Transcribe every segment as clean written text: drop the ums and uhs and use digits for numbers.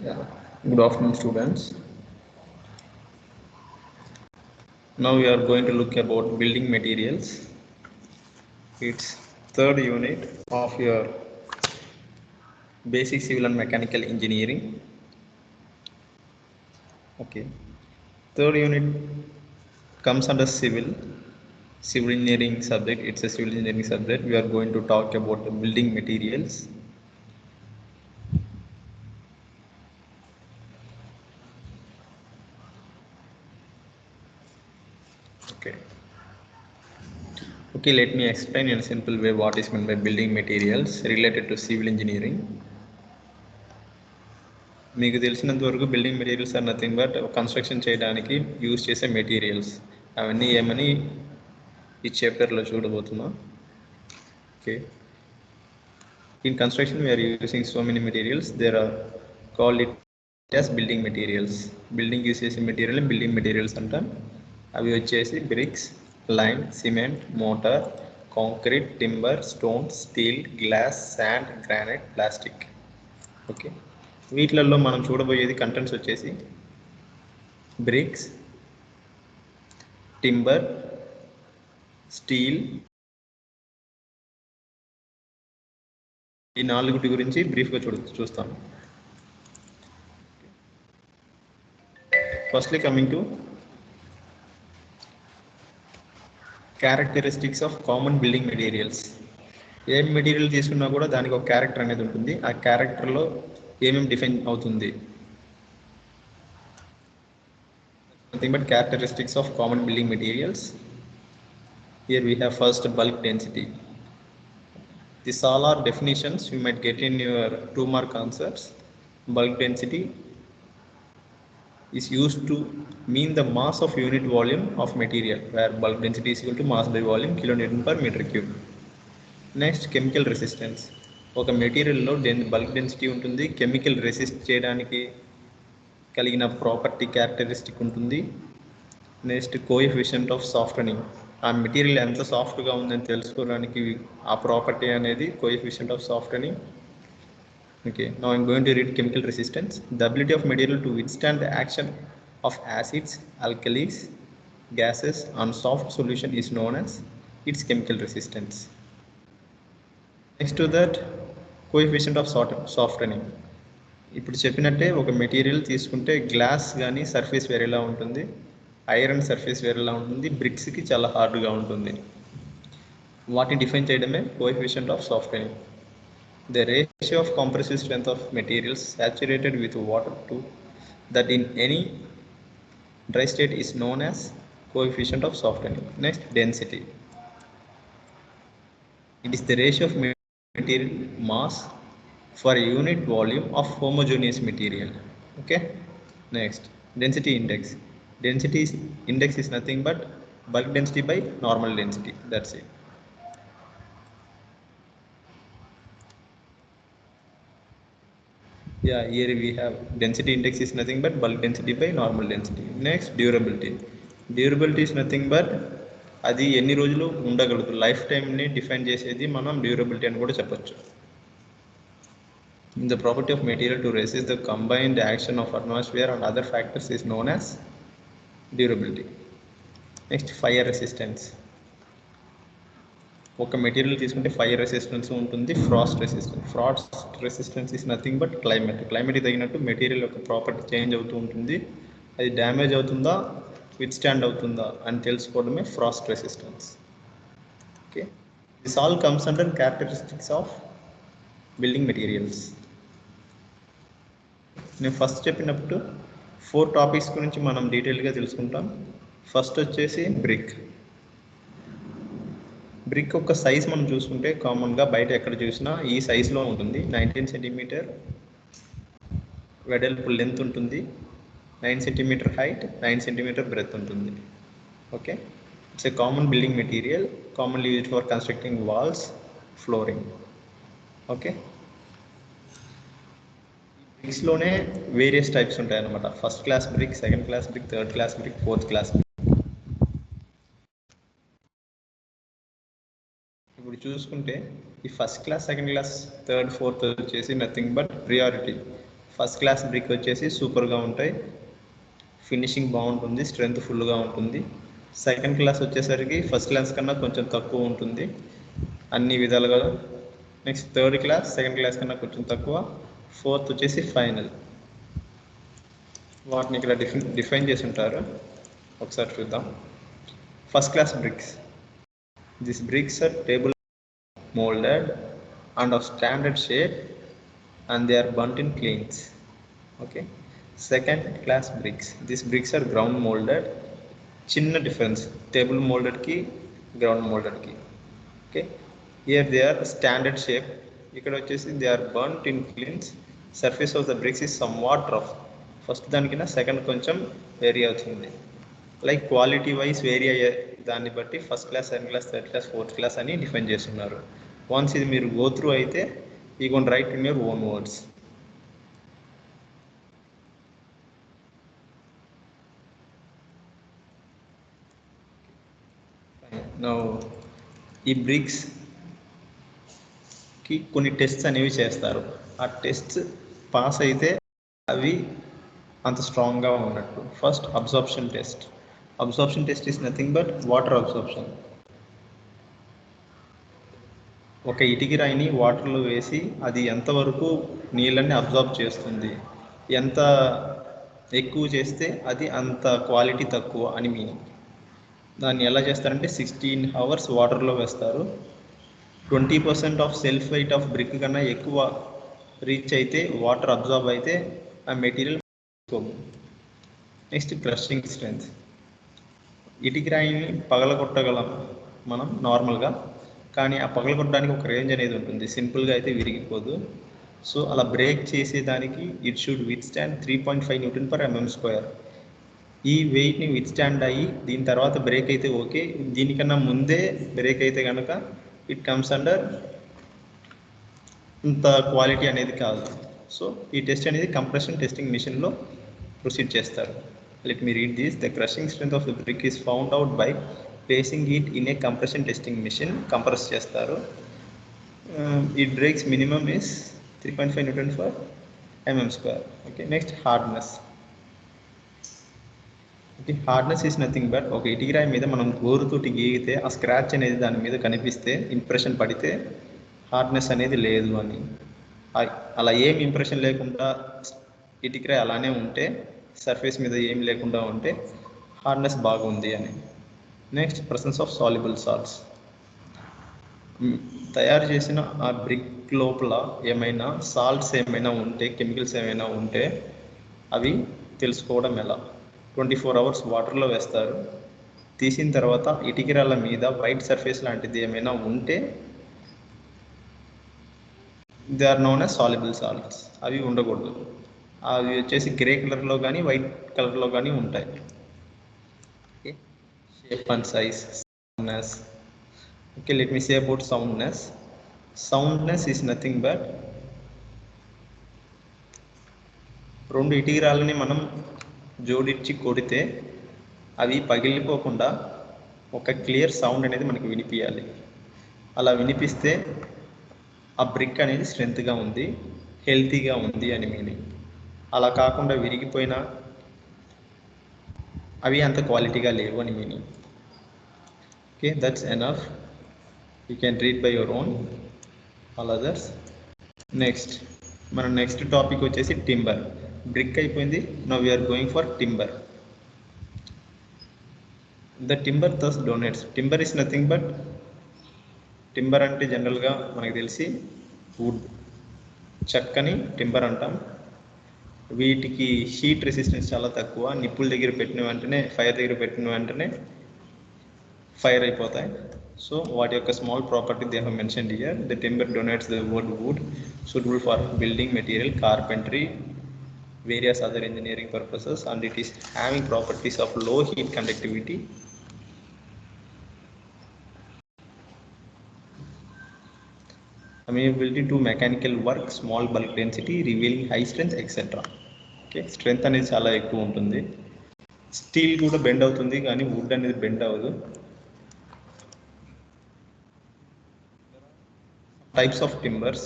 Yeah. Good afternoon, students. Now we are going to look about building materials. It's third unit of your basic civil and mechanical engineering. Okay. Third unit comes under civil engineering subject. It's a civil engineering subject. We are going to talk about the building materials. Okay, let me explain in a simple way what is meant by building materials related to civil engineering. మీకు తెలిసినంత వరకు building materials are nothing but construction చేయడానికి use చేసే materials అవన్నీ ఏమని ఈ చాప్టర్లో చూడబోతున్నాం. Okay, in construction we are using so many materials, there are called it as building materials. Building use చేసే మెటీరియల్ బిల్డింగ్ మెటీరియల్స్ అంటాం. అవి వచ్చేసి bricks, lime, cement, mortar, concrete, timber, stone, steel, glass, sand, granite, plastic. Okay, వీటిలలో మనం చూడబోయేది contents వచ్చేసి bricks, timber, steel, ఈ నాలుగుటి గురించి బ్రీఫ్గా చూస్తాం. Firstly coming to characteristics of common building materials. A material తీసుకున్నా కూడా దానికి ఒక క్యారెక్టర్ అనేది ఉంటుంది. ఆ క్యారెక్టర్లో ఏమేమి డిఫైన్ అవుతుంది? Nothing but characteristics of common building materials. Here we have first bulk density. These all are definitions you might get in your 2-mark answers. Bulk density is used to mean the mass of unit volume of material, where bulk density is equal to mass by volume kilonewton per meter cube. Next, chemical resistance. ఒక మెటీరియల్లో bulk density ఉంటుంది, chemical resist చేయడానికి కలిగిన property characteristic ఉంటుంది. Next, coefficient of softening. ఆ material ఎంత సాఫ్ట్గా ఉందని తెలుసుకోవడానికి ఆ ప్రాపర్టీ అనేది coefficient of softening. Okay, now I'm going to read chemical resistance. The ability of material to withstand the action of acids, alkalis, gases on soft solution is known as its chemical resistance. Next to that, coefficient of softening. ఇప్పుడు చెప్పినట్టే ఒక material తీసుకుంటే glass కానీ surface వేరేలా ఉంటుంది, iron surface వేరేలా ఉంటుంది, బ్రిక్స్కి చాలా హార్డ్గా ఉంటుంది. వాటిని డిఫైన్ చేయడమే coefficient of softening. The ratio of compressive strength of materials saturated with water to that in any dry state is known as coefficient of softening. Next, density. It is the ratio of material mass for a unit volume of homogeneous material. Okay, next, density index. Density index is nothing but bulk density by normal density. That's it. Yeah, here we have density index is nothing but bulk density by normal density. Next, durability. Durability is nothing but అది ఎన్ని రోజులు ఉండగలదు, life టైంని define చేసేది మనం durability అని కూడా చెప్పచ్చు. The property of material to resist the combined action of atmosphere and other factors is known as durability. Next, fire resistance. ఒక మెటీరియల్ తీసుకుంటే ఫైర్ రెసిస్టెన్స్ ఉంటుంది, frost resistance. Frost resistance is nothing but క్లైమేట్కి తగినట్టు material యొక్క property change అవుతూ ఉంటుంది. అది damage అవుతుందా, విత్స్టాండ్ అవుతుందా అని తెలుసుకోవడమే Frost resistance. Okay, this all comes under characteristics of building materials. నేను ఫస్ట్ చెప్పినప్పుడు 4 టాపిక్స్ గురించి మనం డీటెయిల్గా తెలుసుకుంటాం. ఫస్ట్ వచ్చేసి బ్రిక్. బ్రిక్ యొక్క సైజ్ మనం చూసుకుంటే కామన్గా బయట ఎక్కడ చూసినా ఈ సైజులో ఉంటుంది. 19 సెంటీమీటర్ వెడల్పు లెంత్ ఉంటుంది, 9 సెంటీమీటర్ హైట్, 9 సెంటీమీటర్ బ్రెత్ ఉంటుంది. Okay, it's a common building material, commonly used for constructing walls, flooring. Okay, బ్రిక్స్లోనే వేరియస్ టైప్స్ ఉంటాయన్నమాట. First class brick, second class brick, third class brick, fourth class brick. ఇప్పుడు చూసుకుంటే ఈ first class, second class, third, fourth వచ్చేసి nothing but priority. First class brick వచ్చేసి సూపర్గా ఉంటాయి, finishing బాగుంటుంది, స్ట్రెంత్ ఫుల్గా ఉంటుంది. సెకండ్ క్లాస్ వచ్చేసరికి ఫస్ట్ క్లాస్ కన్నా కొంచెం తక్కువ ఉంటుంది అన్ని విధాలుగా. Next third class second class కన్నా కొంచెం తక్కువ. ఫోర్త్ వచ్చేసి ఫైనల్. వాటిని ఇక్కడ డిఫైన్ చేసి ఉంటారు, ఒకసారి చూద్దాం. First class bricks. This bricks are table molded and of standard shape and they are burnt in kilns. Okay. Second class bricks. These bricks are ground molded. Chinna difference, table molded ki ground molded ki. Okay. Here they are standard shape. Ikkada vachesi they are burnt in kilns. Surface of the bricks is somewhat rough. First danikina second koncham vary avutundi. Like quality wise vary అయ్యే దాన్ని బట్టి first class, second class, third class, fourth class అని define చేస్తున్నారు. Once ఇది మీరు go through అయితే you can write in your own words. Now ఈ బ్రిక్స్కి కొన్ని టెస్ట్స్ అనేవి చేస్తారు. ఆ టెస్ట్స్ పాస్ అయితే అవి అంత స్ట్రాంగ్గా ఉన్నట్టు. First absorption test. Absorption test is nothing but water absorption. ఒక ఇటుకి రాయిని వాటర్లో వేసి అది ఎంతవరకు నీళ్ళని అబ్జార్బ్ చేస్తుంది, ఎంత ఎక్కువ చేస్తే అది అంత క్వాలిటీ తక్కువ అని మీనింగ్. దాన్ని ఎలా చేస్తారంటే 16 hours వాటర్లో వేస్తారు. 20% of self weight of brick కన్నా ఎక్కువ రీచ్ అయితే, వాటర్ అబ్జార్బ్ అయితే ఆ మెటీరియల్. Next crushing strength. ఇటుకి రాయిని పగలగొట్టగలం మనం నార్మల్గా, కానీ ఆ పగలగొట్టడానికి ఒక రేంజ్ అనేది ఉంటుంది, సింపుల్గా అయితే విరిగిపోదు. సో అలా బ్రేక్ చేసేదానికి it should with stand 3.5 Nm/mm². ఈ వెయిట్ని విత్ స్టాండ్ అయ్యి దీని తర్వాత బ్రేక్ అయితే ఓకే, దీనికన్నా ముందే బ్రేక్ అయితే కనుక ఇట్ కమ్స్ అండర్ ఇంత క్వాలిటీ అనేది కాదు. సో ఈ టెస్ట్ అనేది కంప్రెషన్ టెస్టింగ్ మిషన్లో ప్రొసీడ్ చేస్తారు. Let me read this. The crushing strength of the brick is found out by placing it in a compression testing machine. Compress చేస్తారు. It breaks minimum is 3.5 Nm/mm². Okay. Next hardness. Okay, hardness is nothing but ఒక ఇటుక రాయి మీద మనం గోరుతోటి గీగితే ఆ scratch అనేది దాని మీద కనిపిస్తే, ఇంప్రెషన్ పడితే హార్డ్నెస్ అనేది లేదు అని. అలా ఏం ఇంప్రెషన్ లేకుండా ఇటుక రాయి అలానే ఉంటే, సర్ఫేస్ మీద ఏం లేకుండా ఉంటే హార్డ్నెస్ బాగుంది అని. Next presence of soluble salts. తయారు చేసిన ఆ బ్రిక్ లోపల ఏమైనా సాల్ట్స్ ఏమైనా ఉంటే, కెమికల్స్ ఏమైనా ఉంటే అవి తెలుసుకోవడం ఎలా? 24 hours వాటర్లో వేస్తారు. తీసిన తర్వాత ఇటుకరాళ్ళ మీద వైట్ సర్ఫేస్ లాంటిది ఏమైనా ఉంటే they are known as soluble salts. అవి ఉండకూడదు. అవి వచ్చేసి గ్రే కలర్లో కానీ వైట్ కలర్లో కానీ ఉంటాయి. Okay. Shape and size. Soundness. Okay, let me say about soundness. Soundness is nothing but రెండు ఇటుకరాళ్ళని మనం జోడించి కొడితే అవి పగిలిపోకుండా ఒక క్లియర్ సౌండ్ అనేది మనకు వినిపించాలి. అలా వినిపిస్తే ఆ బ్రిక్ అనేది స్ట్రెంత్గా ఉంది, హెల్తీగా ఉంది అని మీనింగ్. అలా కాకుండా విరిగిపోయినా అవి అంత క్వాలిటీగా లేవు అని meaning. Okay, that's enough. You can read by your own all others. Next మన నెక్స్ట్ టాపిక్ వచ్చేసి టింబర్. బ్రిక్ అయిపోయింది. Now we are going for timber. The timber thus donates. Timber is nothing but, timber అంటే జనరల్గా మనకు తెలిసి would, చెక్కని timber అంటాం. వీటికి హీట్ రెసిస్టెన్స్ చాలా తక్కువ. నిప్పుల దగ్గర పెట్టిన వెంటనే, ఫైర్ దగ్గర పెట్టిన వెంటనే ఫైర్ అయిపోతాయి. సో వాటి యొక్క small property they have mentioned here. The timber donates the wood suitable for building material, carpentry, various other engineering purposes, and it is having properties of low heat conductivity, amenability to mechanical work, small bulk density, revealing high strength, etc. Okay, strength అనేది చాలా ఎక్కువ ఉంటుంది. Steel కూడా bend అవుతుంది కానీ would అనేది bend అవ్వదు. Types of timbers,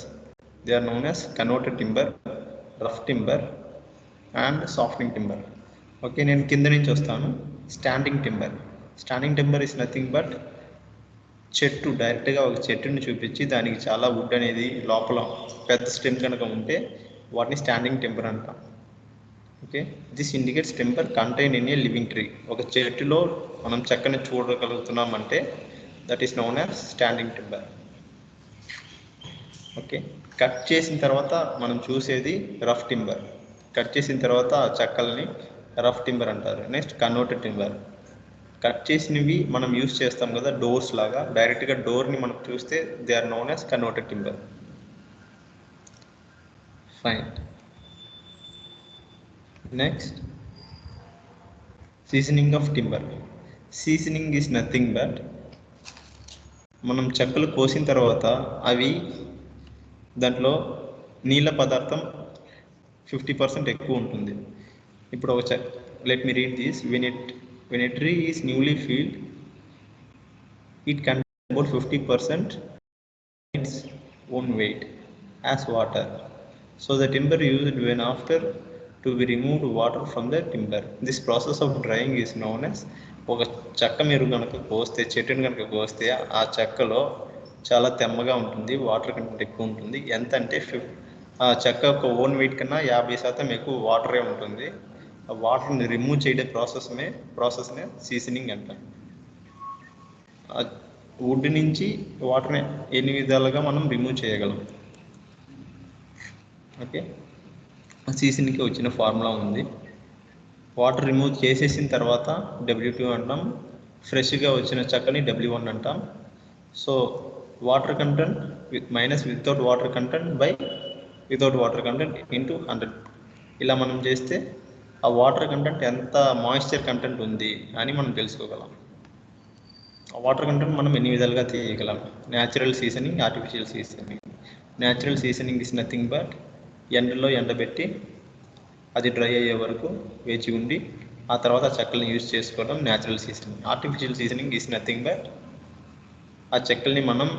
they are known as converted timber, rough timber and softening timber. Okay, నేను కింద నుంచి వస్తాను. Standing timber. Standing timber is nothing but చెట్టు, డైరెక్ట్గా ఒక చెట్టుని చూపించి దానికి చాలా వుడ్ అనేది లోపల పెద్ద స్టెమ్ కనుక ఉంటే వాటిని స్టాండింగ్ టింబర్ అంటాం. Okay, this indicates timber contain in a living tree. ఒక చెట్టులో మనం చెక్కని చూడగలుగుతున్నామంటే that is known as standing timber. Okay, cut చేసిన తర్వాత మనం చూసేది రఫ్ టింబర్. కట్ చేసిన తర్వాత ఆ చెక్కల్ని రఫ్ టింబర్ అంటారు. Next converted timber. కట్ చేసినవి మనం యూస్ చేస్తాం కదా డోర్స్ లాగా, డైరెక్ట్గా డోర్ని మనం చూస్తే they are known as converted timber. Fine. Next seasoning of timber. Seasoning is nothing but మనం చెక్కలు కోసిన తర్వాత అవి దాంట్లో నీళ్ళ పదార్థం 50% ఎక్కువ ఉంటుంది. ఇప్పుడు ఒక let me read this. When a tree is newly filled, it contains about 50% its own weight as water. So the timber used when after to be removed water from the timber. This process of drying is known as. ఒక చెక్క మీరు కనుక కోస్తే, చెట్టుని కనుక కోస్తే ఆ చెక్కలో చాలా తెమ్మగా ఉంటుంది, వాటర్ కంటెంట్ ఎక్కువ ఉంటుంది. ఎంత అంటే ఆ చెక్క యొక్క ఓన్ వెయిట్ కన్నా 50% ఎక్కువ వాటరే ఉంటుంది. ఆ వాటర్ని రిమూవ్ చేయడం ప్రాసెస్నే సీజనింగ్ అంటాం. వుడ్ నుంచి వాటర్ని ఎన్ని విధాలుగా మనం రిమూవ్ చేయగలం. ఓకే, సీజనింగ్కి వచ్చిన ఫార్ములా ఉంది. వాటర్ రిమూవ్ చేసేసిన తర్వాత W2 అంటాం. ఫ్రెష్గా వచ్చిన చెక్కని W1 అంటాం. So water content without water content by without water content into 100. ఇలా మనం చేస్తే ఆ వాటర్ కంటెంట్ ఎంత మాయిశ్చర్ కంటెంట్ ఉంది అని మనం తెలుసుకోగలం. ఆ వాటర్ కంటెంట్ మనం ఎన్ని విధాలుగా తీయగలం. Natural seasoning, artificial seasoning. Natural seasoning is nothing but ఎండలో ఎండబెట్టి అది డ్రై అయ్యే వరకు వేచి ఉండి ఆ తర్వాత చెక్కల్ని యూజ్ చేసుకోవడం natural seasoning. Artificial seasoning is nothing but ఆ చెక్కల్ని మనం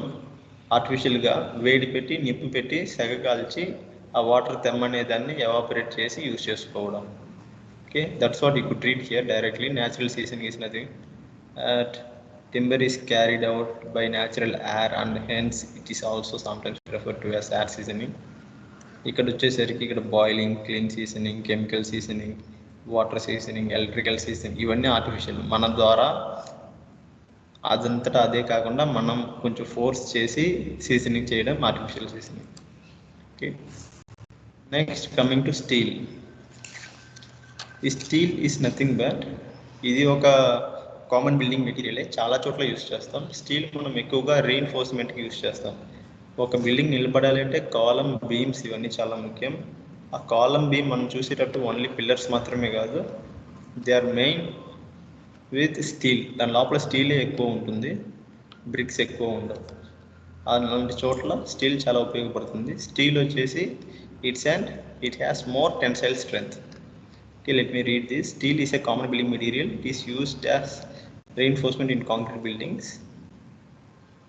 ఆర్టిఫిషియల్గా వేడి పెట్టి, నిప్పు పెట్టి, సెగ కాల్చి ఆ వాటర్ తెమ్మనే దాన్ని ఎవాపరేట్ చేసి యూజ్ చేసుకోవడం. Okay, that's what you could read here directly. Natural seasoning is nothing but timber is carried out by natural air and hence it is also sometimes referred to as air seasoning. ఇక్కడ వచ్చేసరికి ఇక్కడ boiling, clean seasoning, chemical seasoning, water seasoning, electrical seasoning ఇవన్నీ artificial. మన ద్వారా అదంతటా అదే కాకుండా మనం కొంచెం ఫోర్స్ చేసి సీజనింగ్ చేయడం artificial seasoning. Okay, next coming to steel. ఈ స్టీల్ ఈజ్ నథింగ్ బట్ ఇది ఒక కామన్ బిల్డింగ్ మెటీరియలే, చాలా చోట్ల యూస్ చేస్తాం. స్టీల్ మనం ఎక్కువగా రీఎన్ఫోర్స్మెంట్కి యూస్ చేస్తాం. ఒక బిల్డింగ్ నిలబడాలి అంటే కాలం, బీమ్స్ ఇవన్నీ చాలా ముఖ్యం. ఆ కాలం, బీమ్ మనం చూసేటట్టు ఓన్లీ పిల్లర్స్ మాత్రమే కాదు, they are main with steel. దాని లోపల స్టీలే ఎక్కువ ఉంటుంది, బ్రిక్స్ ఎక్కువ ఉండవు. అలాంటి చోట్ల స్టీల్ చాలా ఉపయోగపడుతుంది. స్టీల్ వచ్చేసి it has more tensile strength. Okay, let me read this. Steel is a common building material. It is used as reinforcement in concrete buildings.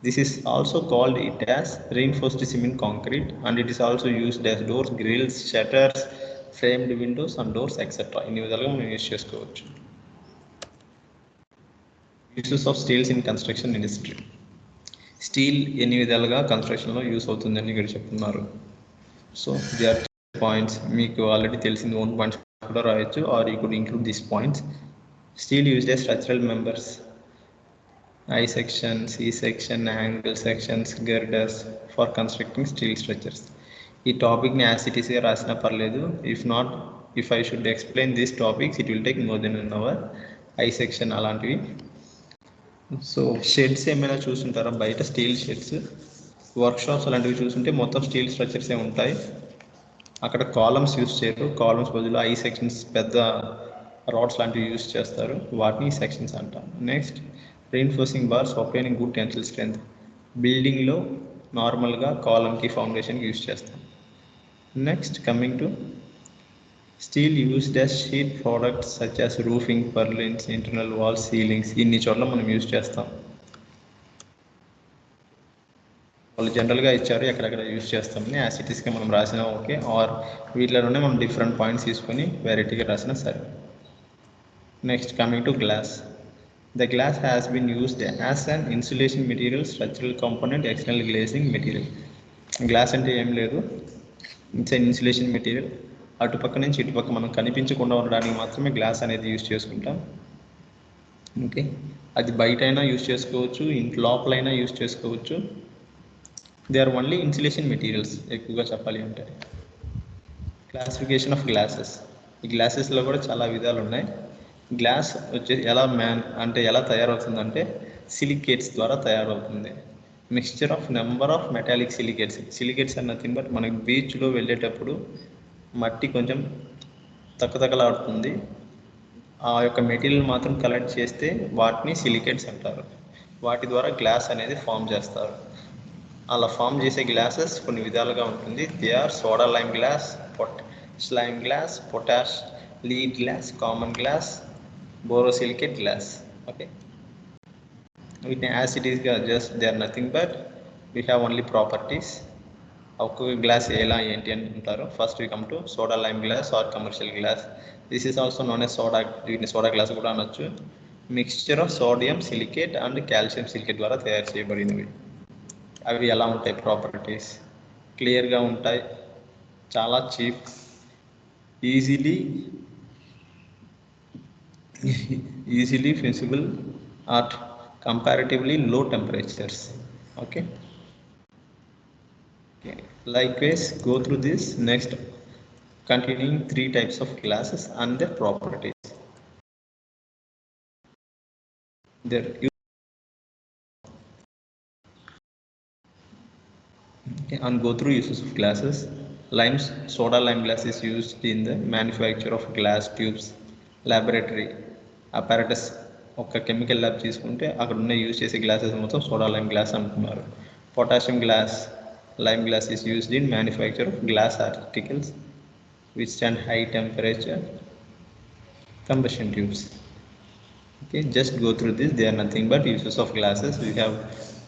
This is also called it as reinforced cement concrete, and it is also used as doors, grills, shutters, framed windows and doors etc. ఇన్ని విధాలుగా మనం use చేసుకోవచ్చు. Uses of steels in construction industry. Steel ఎన్ని విధాలుగా కన్స్ట్రక్షన్లో use అవుతుందని ఇక్కడ చెప్తున్నారు. So they are points. మీకు ఆల్రెడీ తెలిసింది, ఓన్ పాయింట్స్ కూడా రాయొచ్చు, or you could include these points. Steel used as structural members, I section, C section, angle sections, girders for constructing steel structures. ఈ టాపిక్ని యాజ్ ఇట్ ఈస్గా రాసినా పర్లేదు. If I should explain these topics it will take more than an hour. I section అలాంటివి. So sheds ఏమైనా చూసుంటారా బయట, steel sheds, workshops అలాంటివి చూసుంటే మొత్తం స్టీల్ స్ట్రక్చర్సే ఉంటాయి. అక్కడ కాలమ్స్ యూస్ చేయరు, కాలమ్స్ బదులు ఐ సెక్షన్స్, పెద్ద రాడ్స్ లాంటివి యూస్ చేస్తారు, వాటిని సెక్షన్స్ అంటాం. Next reinforcing bars obtaining good tensile strength. బిల్డింగ్లో నార్మల్గా కాలమ్కి, ఫౌండేషన్కి యూస్ చేస్తాం. Next coming to steel used as sheet products such as roofing, purlins, internal walls, ceilings ఇన్ని చోట్ల మనం యూస్ చేస్తాం. వాళ్ళు జనరల్గా ఇచ్చారు ఎక్కడెక్కడ యూస్ చేస్తామని యాసిటీస్గా మనం రాసినా ఓకే, ఆర్ వీటిలోనే మనం డిఫరెంట్ పాయింట్స్ తీసుకొని వెరైటీగా రాసినా సరే. Next coming to glass. The glass has been used as an insulation material, structural component, external glazing material. Glass అంటే ఏం లేదు, ఇట్స్ అన్ ఇన్సులేషన్ మెటీరియల్. అటుపక్క నుంచి ఇటుపక్క మనం కనిపించకుండా ఉండడానికి మాత్రమే గ్లాస్ అనేది యూజ్ చేసుకుంటాం. ఓకే, అది బయట అయినా యూజ్ చేసుకోవచ్చు, ఇంటి లోపలైనా యూజ్ చేసుకోవచ్చు. They are only insulation materials ఎక్కువగా చెప్పాలి అంటే. Classification of glasses. ఈ గ్లాసెస్లో కూడా చాలా విధాలు ఉన్నాయి. గ్లాస్ వచ్చేసి ఎలా తయారవుతుందంటే సిలికేట్స్ ద్వారా తయారవుతుంది. Mixture of number of metallic silicates. Silicates are nothing but మనకి బీచ్లో వెళ్ళేటప్పుడు మట్టి కొంచెం తక్కతక్కలాడుతుంది, ఆ యొక్క మెటీరియల్ మాత్రం కలెక్ట్ చేస్తే వాటిని సిలికేట్స్ అంటారు. వాటి ద్వారా గ్లాస్ అనేది ఫామ్ చేస్తారు. అలా ఫామ్ చేసే గ్లాసెస్ కొన్ని విధాలుగా ఉంటుంది. They are soda lime glass, slime glass, potash lead glass, common glass, borosilicate glass. Okay, వీటిని యాసిటీస్గా just they are nothing but we have only properties. ఒక్కొక్క గ్లాస్ ఎలా ఏంటి అని అంటారు. First we come to soda lime glass or commercial glass. This is also known as soda. వీటిని soda glass కూడా అనొచ్చు. Mixture of sodium silicate and calcium silicate ద్వారా తయారు చేయబడినవి. అవి ఎలా ఉంటాయి ప్రాపర్టీస్? క్లియర్గా ఉంటాయి, చాలా cheap, easily feasible at comparatively low temperatures. Okay, likewise go through this next continuing 3 types of glasses and their properties. And go through uses of glasses. Soda lime glass is used in the manufacture of glass tubes, laboratory apparatus. ఒక chemical lab తీసుకుంటే అక్కడ ఉన్న use చేసే glasses మొత్తం soda lime glass అంటున్నారు. Potassium glass, lime glass is used in manufacture of glass articles which stand high temperature combustion tubes. Okay, just go through this. They are nothing but uses of glasses. We have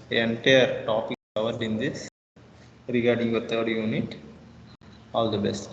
the entire topic covered in this regarding your third unit. All the best.